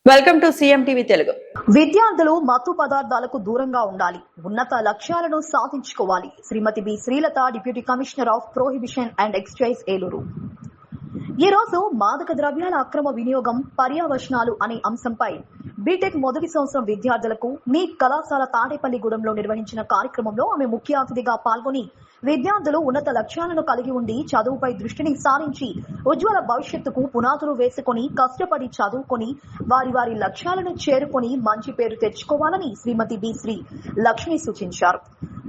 Welcome to CM TV Telugu. విద్యార్థులు మత్తు పదార్థాలకు దూరంగా ఉండాలి, ఉన్నత లక్ష్యాలను సాధించుకోవాలి. Shrimati B Srilatha, deputy commissioner of prohibition and excise, Eluru. ఈ రోజు మాదక ద్రవ్యాల అక్రమ వినియోగం పర్యవసనాలు అనే అంశంపై బీటెక్ మొదటి సంవత్సరం విద్యార్థులకు మీ కళాశాల తాడేపల్లిగూడెంలో నిర్వహించిన కార్యక్రమంలో ఆమె ముఖ్య అతిథిగా పాల్గొని విద్యార్థులు ఉన్నత లక్ష్యాలను కలిగి ఉండి చదువుపై దృష్టిని సారించి ఉజ్వల భవిష్యత్తుకు పునాదులు వేసుకుని కష్టపడి చదువుకొని వారి లక్ష్యాలను చేరుకొని మంచి పేరు తెచ్చుకోవాలని శ్రీమతి బి శ్రీ లక్ష్మి సూచించారు.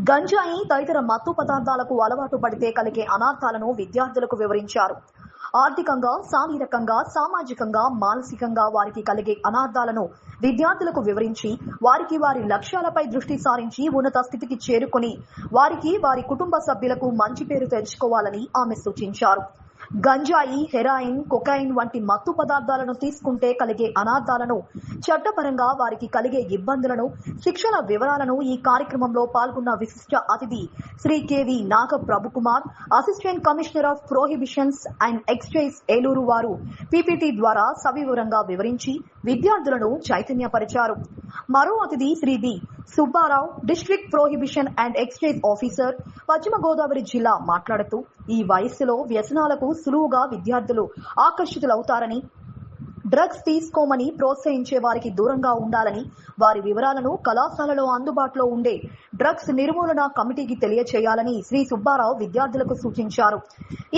గంజాయి తదితర మత్తు పదార్థాలకు అలవాటు పడితే కలిగే అనార్థాలను విద్యార్థులకు వివరించారు. ఆర్థికంగా, శారీరకంగా, సామాజికంగా, మానసికంగా వారికి కలిగే అనార్థాలను విద్యార్థులకు వివరించి వారి లక్ష్యాలపై దృష్టి సారించి ఉన్నత స్థితికి చేరుకొని వారి కుటుంబ సభ్యులకు మంచి పేరు తెచ్చుకోవాలని ఆమె సూచించారు. గంజాయి, హెరాయిన్, కొకైన్ వంటి మత్తు పదార్థాలను తీసుకుంటే కలిగే అనార్థాలను, చట్టపరంగా వారికి కలిగే ఇబ్బందులను, శిక్షణ వివరాలను ఈ కార్యక్రమంలో పాల్గొన్న విశిష్ట అతిథి Shri K V Naga Prabhukumar, assistant commissioner of prohibitions and excise, Eluru వారు పీపీటీ ద్వారా సవివరంగా వివరించి విద్యార్థులను చైతన్యపరిచారు. మరో అతిథి Shri B Subbarao, district prohibition and excise officer, Paschima Godavari జిల్లా మాట్లాడుతూ ఈ వయస్సులో వ్యసనాలకు సులువుగా విద్యార్థులు ఆకర్షితులవుతారని, డ్రగ్స్ తీసుకోమని ప్రోత్సహించే వారికి దూరంగా ఉండాలని, వారి వివరాలను కళాశాలలో అందుబాటులో ఉండే డ్రగ్స్ నిర్మూలన కమిటీకి తెలియచేయాలని శ్రీ సుబ్బారావు విద్యార్థులకు సూచించారు.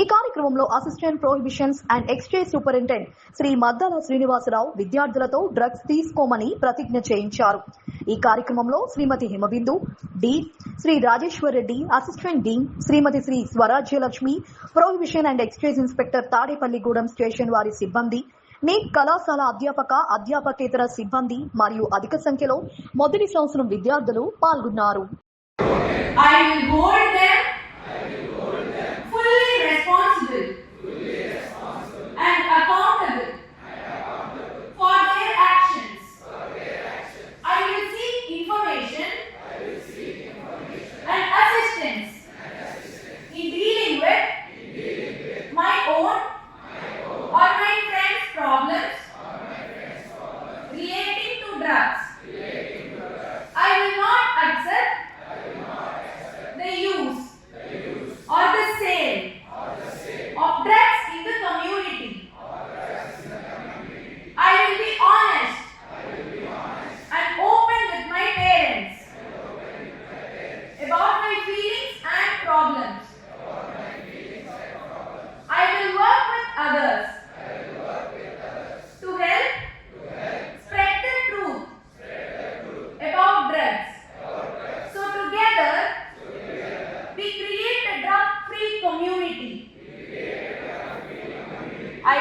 ఈ కార్యక్రమంలో assistant prohibitions and excise superintendent Shri Maddala Srinivasarao విద్యార్థులతో డ్రగ్స్ తీసుకోమని ప్రతిజ్ఞ చేయించారు. ఈ కార్యక్రమంలో Shrimati Himabindu, dean Shri Rajeshwar Reddy, assistant dean Shrimati Shri Swarajyalakshmi, prohibition and excise inspector Tadepalligudem station వారి సిబ్బంది, మీ కళాశాల అధ్యాపకేతర సిబ్బంది మరియు అధిక సంఖ్యలో మొదటి సంవత్సరం విద్యార్థులు పాల్గొన్నారు. I will not accept the use or the sale of drugs in the community. I will be honest and open with my parents about my feelings and problems.